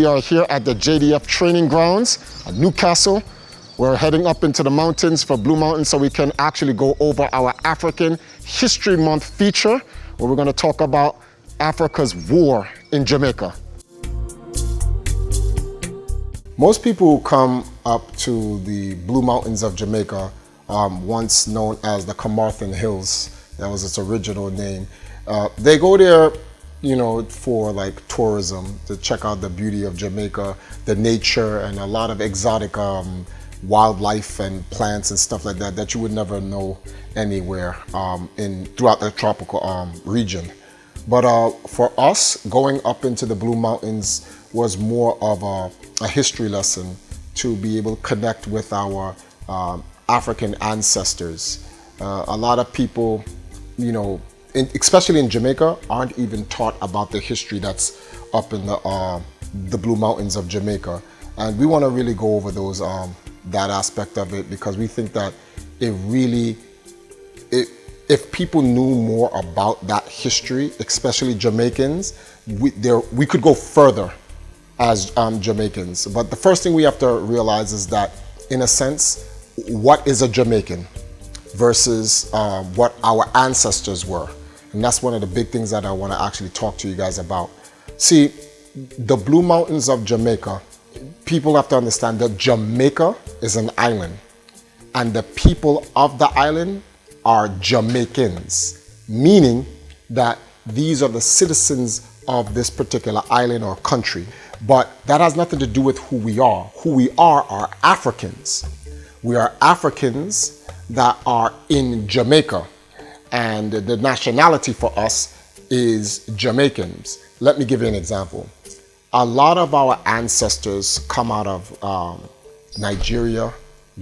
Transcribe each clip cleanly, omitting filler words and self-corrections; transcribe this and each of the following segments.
we are here at the JDF training grounds at Newcastle. We're heading up into the mountains for Blue Mountain so we can actually go over our African History Month feature, where we're going to talk about Africa's war in Jamaica. Most people who come up to the Blue Mountains of Jamaica, once known as the Carmarthen Hills, that was its original name. They go there, you know, for like tourism, to check out the beauty of Jamaica, the nature, and a lot of exotic wildlife and plants and stuff like that that you would never know anywhere throughout the tropical region. But for us, going up into the Blue Mountains was more of a history lesson to be able to connect with our African ancestors. A lot of people, you know, especially in Jamaica, aren't even taught about the history that's up in the Blue Mountains of Jamaica. And we want to really go over those that aspect of it, because we think that if people knew more about that history, especially Jamaicans, we could go further as Jamaicans. But the first thing we have to realize is that, in a sense, what is a Jamaican versus what our ancestors were. And that's one of the big things that I want to actually talk to you guys about. See, the Blue Mountains of Jamaica, people have to understand that Jamaica is an island, and the people of the island are Jamaicans, meaning that these are the citizens of this particular island or country. But that has nothing to do with who we are. Who we are Africans. We are Africans that are in Jamaica, and the nationality for us is Jamaicans. Let me give you an example. A lot of our ancestors come out of Nigeria,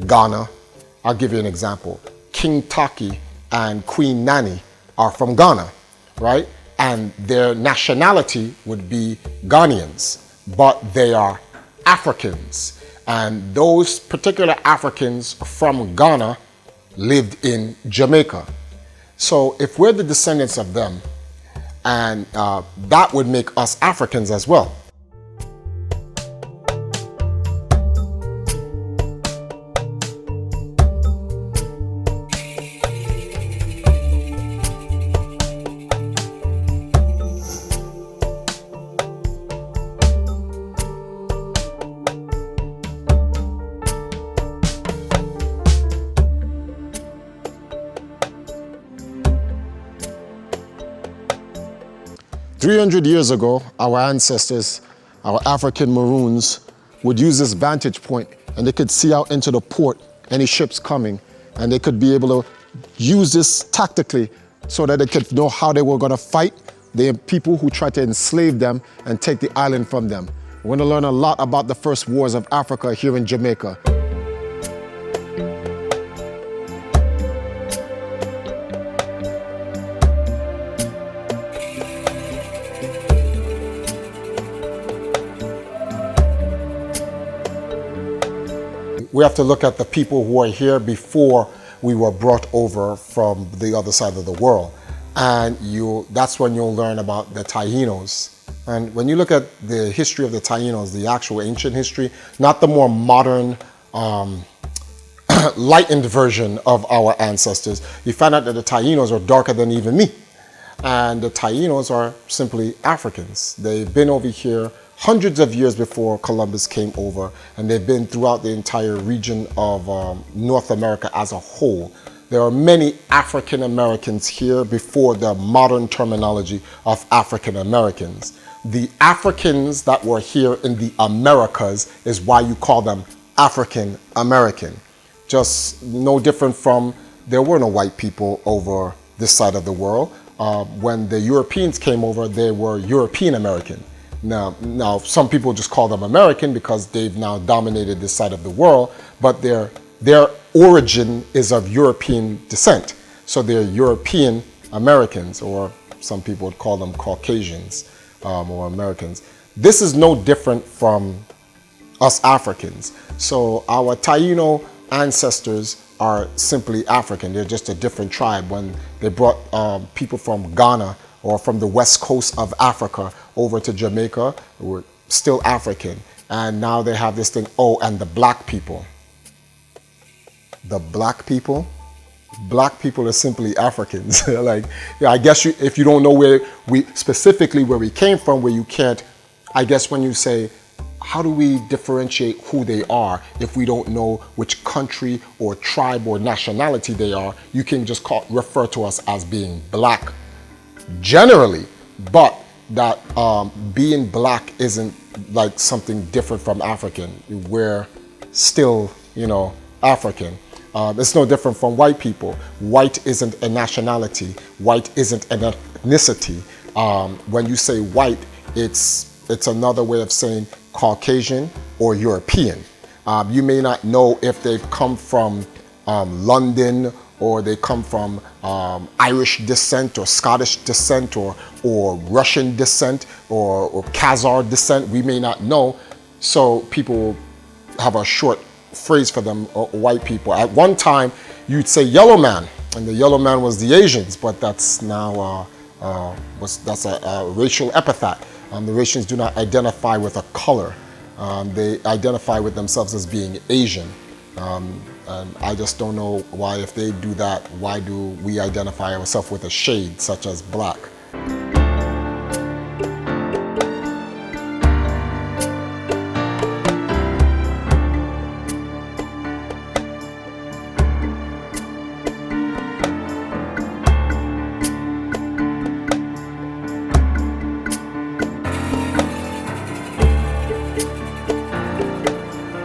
Ghana. I'll give you an example. King Taki and Queen Nani are from Ghana, right? And their nationality would be Ghanaians, but they are Africans. And those particular Africans from Ghana lived in Jamaica. So if we're the descendants of them, and that would make us Africans as well. 300 years ago, our ancestors, our African Maroons, would use this vantage point, and they could see out into the port any ships coming, and they could be able to use this tactically so that they could know how they were going to fight the people who tried to enslave them and take the island from them. We're going to learn a lot about the first wars of Africa here in Jamaica. We have to look at the people who are here before we were brought over from the other side of the world. And that's when you'll learn about the Tainos. And when you look at the history of the Tainos, the actual ancient history, not the more modern, lightened version of our ancestors, you find out that the Tainos are darker than even me. And the Tainos are simply Africans. They've been over here hundreds of years before Columbus came over, and they've been throughout the entire region of North America as a whole. There are many African Americans here before the modern terminology of African Americans. The Africans that were here in the Americas is why you call them African American. Just no different from, there were no white people over this side of the world. When the Europeans came over, they were European American. Now, some people just call them American because they've now dominated this side of the world, but their origin is of European descent. So they're European Americans, or some people would call them Caucasians or Americans. This is no different from us Africans. So our Taino ancestors are simply African. They're just a different tribe. When they brought people from Ghana or from the west coast of Africa over to Jamaica, still African. And now they have this thing, oh, and the black people. The black people? Black people are simply Africans. Like, yeah, I guess if you don't know specifically where we came from, where you can't, I guess when you say, how do we differentiate who they are if we don't know which country or tribe or nationality they are? You can just refer to us as being black generally, but that being black isn't like something different from African. We're still, African. It's no different from white people. White isn't a nationality. White isn't an ethnicity. When you say white, it's another way of saying Caucasian or European. You may not know if they've come from London, or they come from Irish descent or Scottish descent or Russian descent or Khazar descent. We may not know. So people have a short phrase for them, white people. At one time, you'd say yellow man, and the yellow man was the Asians, but that's now that's a racial epithet. The Asians do not identify with a color. They identify with themselves as being Asian. And I just don't know why, if they do that, why do we identify ourselves with a shade such as black?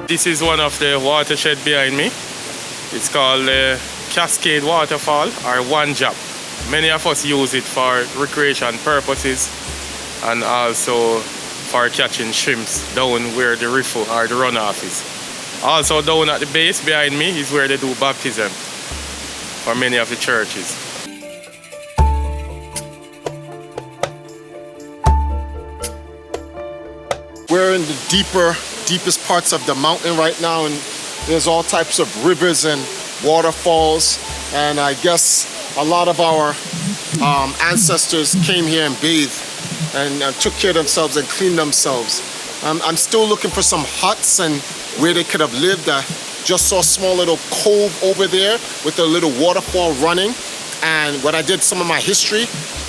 This is one of the watershed behind me. It's called Cascade Waterfall, or One Drop. Many of us use it for recreation purposes and also for catching shrimps down where the river or the runoff is. Also down at the base behind me is where they do baptism for many of the churches. We're in the deepest parts of the mountain right now, and there's all types of rivers and waterfalls, and I guess a lot of our ancestors came here and bathed and took care of themselves and cleaned themselves. I'm still looking for some huts and where they could have lived. I just saw a small little cove over there with a little waterfall running, and when I did some of my history,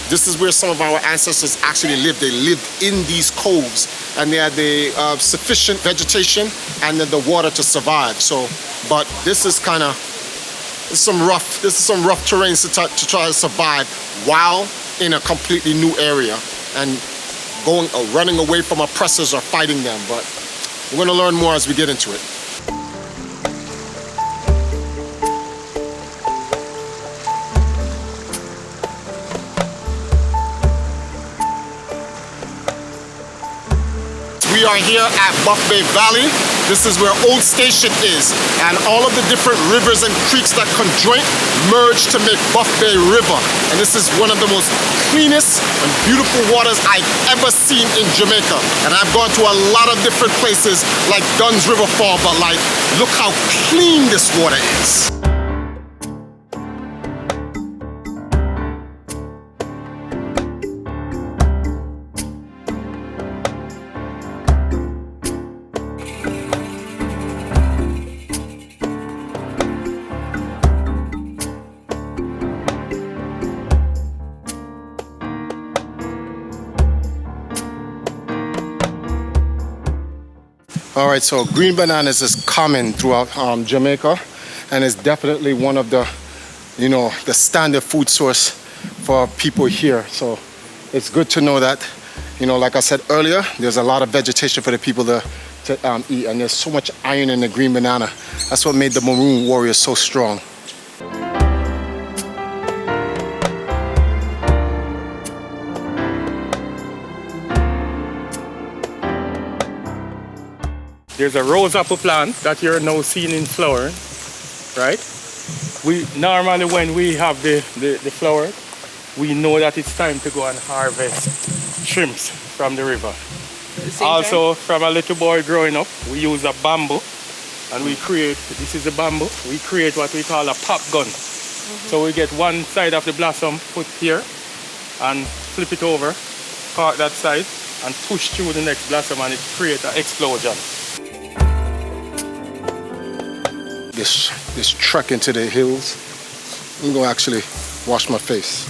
this is where some of our ancestors actually lived. They lived in these coves, and they had the sufficient vegetation and then the water to survive. So, but this is some rough terrain to try to survive while in a completely new area and running away from oppressors or fighting them. But we're going to learn more as we get into it. We are here at Buff Bay Valley. This is where Old Station is, and all of the different rivers and creeks that conjoin merge to make Buff Bay River. And this is one of the most cleanest and beautiful waters I've ever seen in Jamaica. And I've gone to a lot of different places like Dunn's River Fall, but look how clean this water is. All right, so green bananas is common throughout Jamaica, and it's definitely one of the, the standard food source for people here. So it's good to know that, like I said earlier, there's a lot of vegetation for the people to eat, and there's so much iron in the green banana. That's what made the Maroon warriors so strong. There's a rose apple plant that you're now seeing in flower, right? We normally, when we have the flower, we know that it's time to go and harvest shrimps from the river. Also, from a little boy growing up, we use a bamboo, and we create, this is a bamboo, we create what we call a pop gun. So we get one side of the blossom put here and flip it over, part that side, and push through the next blossom and it creates an explosion. This trek into the hills, I'm gonna actually wash my face.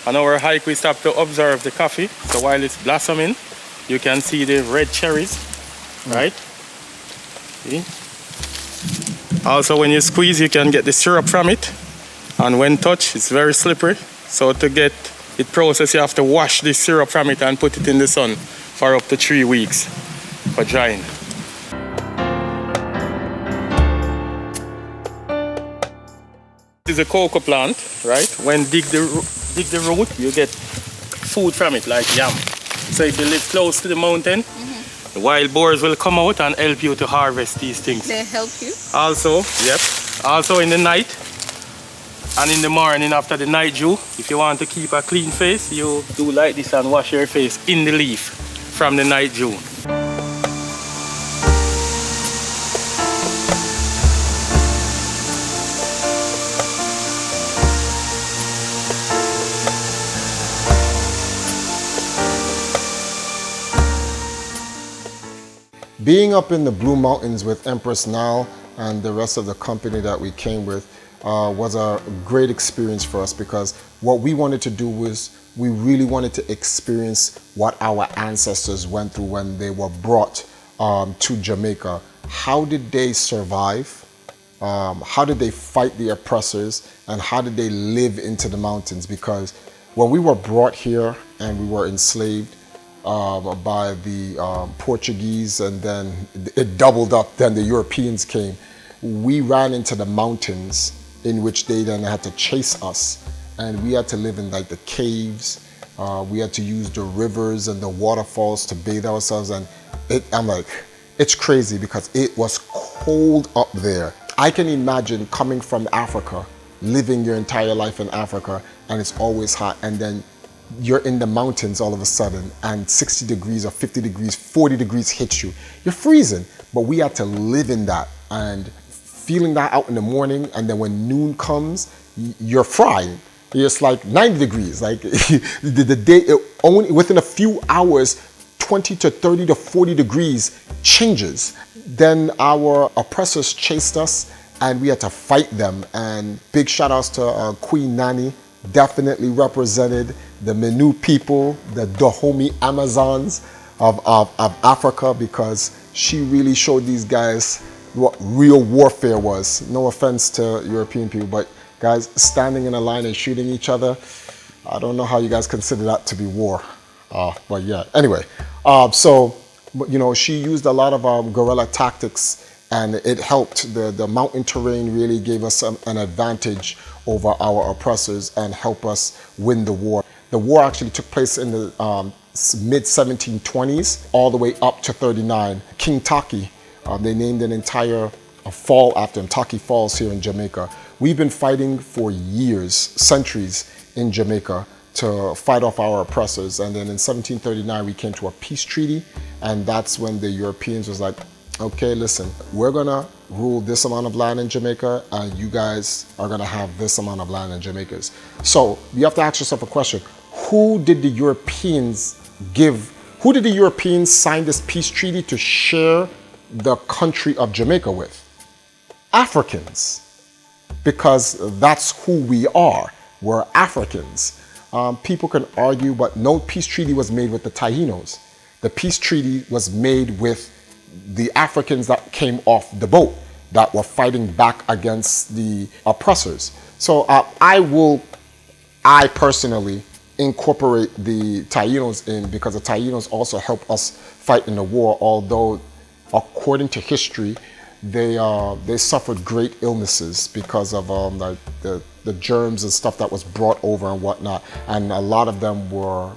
On our hike, we stop to observe the coffee. So while it's blossoming, you can see the red cherries, right? See? Also, when you squeeze, you can get the syrup from it. And when touched, it's very slippery. So to get it processed, you have to wash the syrup from it and put it in the sun for up to 3 weeks for drying. This is a cocoa plant, right? When dig the root, you get food from it, like yam. So if you live close to the mountain, the wild boars will come out and help you to harvest these things. They help you? Also, yep. Also in the night and in the morning after the night dew, if you want to keep a clean face, you do like this and wash your face in the leaf from the night dew. Being up in the Blue Mountains with Empress Nile and the rest of the company that we came with was a great experience for us, because what we wanted to do was we really wanted to experience what our ancestors went through when they were brought to Jamaica. How did they survive? How did they fight the oppressors? And how did they live into the mountains? Because when we were brought here and we were enslaved, by the Portuguese, and then it doubled up, then the Europeans came. We ran into the mountains in which they then had to chase us, and we had to live in like the caves. We had to use the rivers and the waterfalls to bathe ourselves, and I'm like, it's crazy because it was cold up there. I can imagine coming from Africa, living your entire life in Africa, and it's always hot, and then you're in the mountains all of a sudden and 60 degrees or 50 degrees, 40 degrees hits you. You're freezing, but we had to live in that and feeling that out in the morning, and then when noon comes, you're frying. It's like 90 degrees. Like the day, only within a few hours, 20 to 30 to 40 degrees changes. Then our oppressors chased us and we had to fight them. And big shout outs to Queen Nanny, definitely represented the Menu people, the Dahomey Amazons of Africa, because she really showed these guys what real warfare was. No offense to European people, but guys standing in a line and shooting each other, I don't know how you guys consider that to be war. But yeah, anyway, so, you know, she used a lot of guerrilla tactics, and it helped. The mountain terrain really gave us an advantage over our oppressors and help us win the war. The war actually took place in the mid-1720s all the way up to 39. King Taki, they named an entire fall after him, Taki Falls here in Jamaica. We've been fighting for years, centuries in Jamaica to fight off our oppressors. And then in 1739, we came to a peace treaty, and that's when the Europeans was like, okay, listen, we're gonna rule this amount of land in Jamaica, and you guys are gonna have this amount of land in Jamaica. So you have to ask yourself a question. Who did the Europeans sign this peace treaty to share the country of Jamaica with? Africans, because that's who we are. We're Africans. People can argue, but no peace treaty was made with the Tainos. The peace treaty was made with the Africans that came off the boat that were fighting back against the oppressors. So I personally incorporate the Tainos in, because the Tainos also help us fight in the war, although according to history, they suffered great illnesses because of the germs and stuff that was brought over and whatnot, and a lot of them were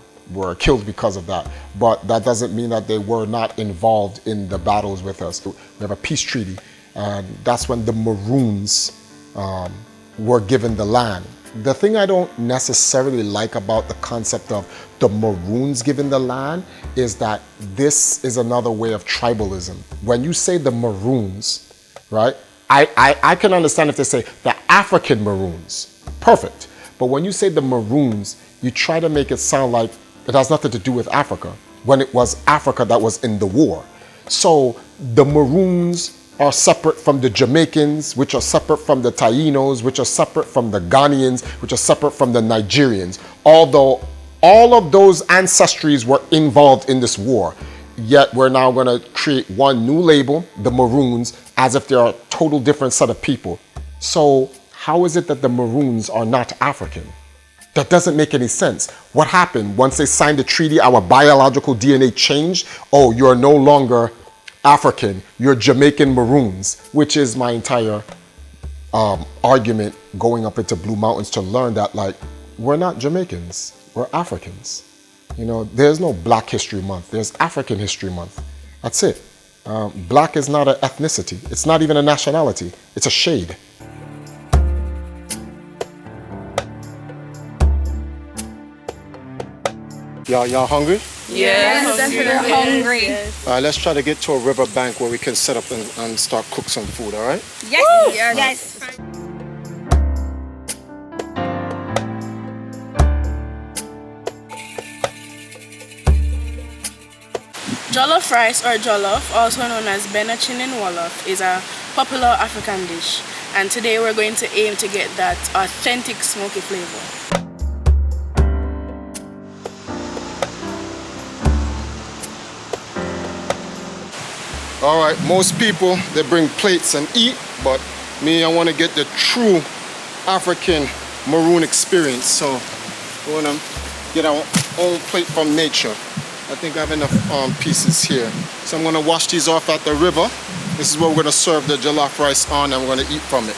killed because of that. But that doesn't mean that they were not involved in the battles with us. We have a peace treaty, And that's when the Maroons were given the land. The thing I don't necessarily like about the concept of the Maroons given the land is that this is another way of tribalism. When you say the Maroons, right, I can understand if they say the African Maroons, perfect. But when you say the Maroons, you try to make it sound like it has nothing to do with Africa, when it was Africa that was in the war. So the Maroons are separate from the Jamaicans, which are separate from the Tainos, which are separate from the Ghanaians, which are separate from the Nigerians. Although all of those ancestries were involved in this war, yet we're now going to create one new label, the Maroons, as if they're a total different set of people. So how is it that the Maroons are not African? That doesn't make any sense. What happened? Once they signed the treaty, our biological DNA changed? Oh, you're no longer African, you're Jamaican Maroons, which is my entire argument going up into Blue Mountains to learn that, like, we're not Jamaicans, we're Africans. You know, there's no Black History Month, there's African History Month. That's it. Black is not an ethnicity, it's not even a nationality, it's a shade. Y'all hungry? Yes, definitely hungry. All right, let's try to get to a river bank where we can set up and start cook some food, all right? Yes, yes. Jollof rice or jollof, also known as benachin in Wolof, is a popular African dish. And today we're going to aim to get that authentic smoky flavor. All right, most people, they bring plates and eat, but me, I want to get the true African maroon experience. So we want to get our own plate from nature. I think I have enough pieces here. So I'm going to wash these off at the river. This is where we're going to serve the jollof rice on, and we're going to eat from it.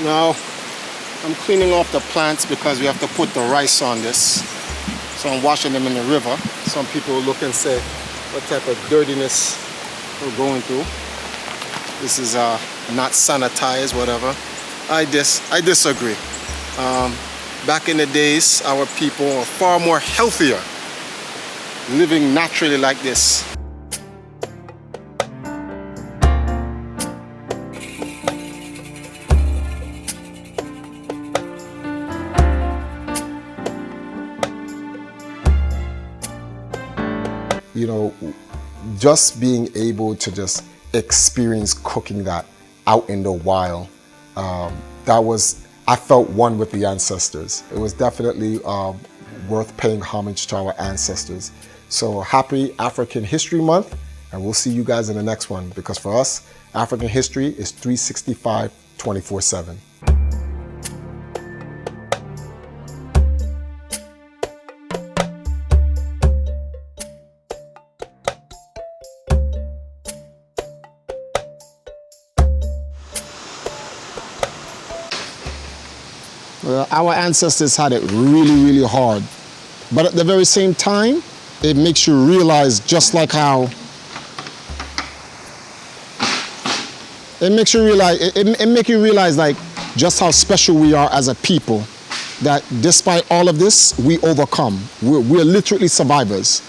Now, I'm cleaning off the plants because we have to put the rice on this. So I'm washing them in the river. Some people will look and say, what type of dirtiness we're going through. This is not sanitized, whatever. I disagree. Back in the days, our people were far more healthier, living naturally like this. You know, just being able to just experience cooking that out in the wild, I felt one with the ancestors. It was definitely worth paying homage to our ancestors. So happy African History Month, and we'll see you guys in the next one, because for us, African history is 365, 24/7. Our ancestors had it really, really hard. But at the very same time, it makes you realize just like how it makes you realize like just how special we are as a people, that despite all of this, we overcome. We're literally survivors.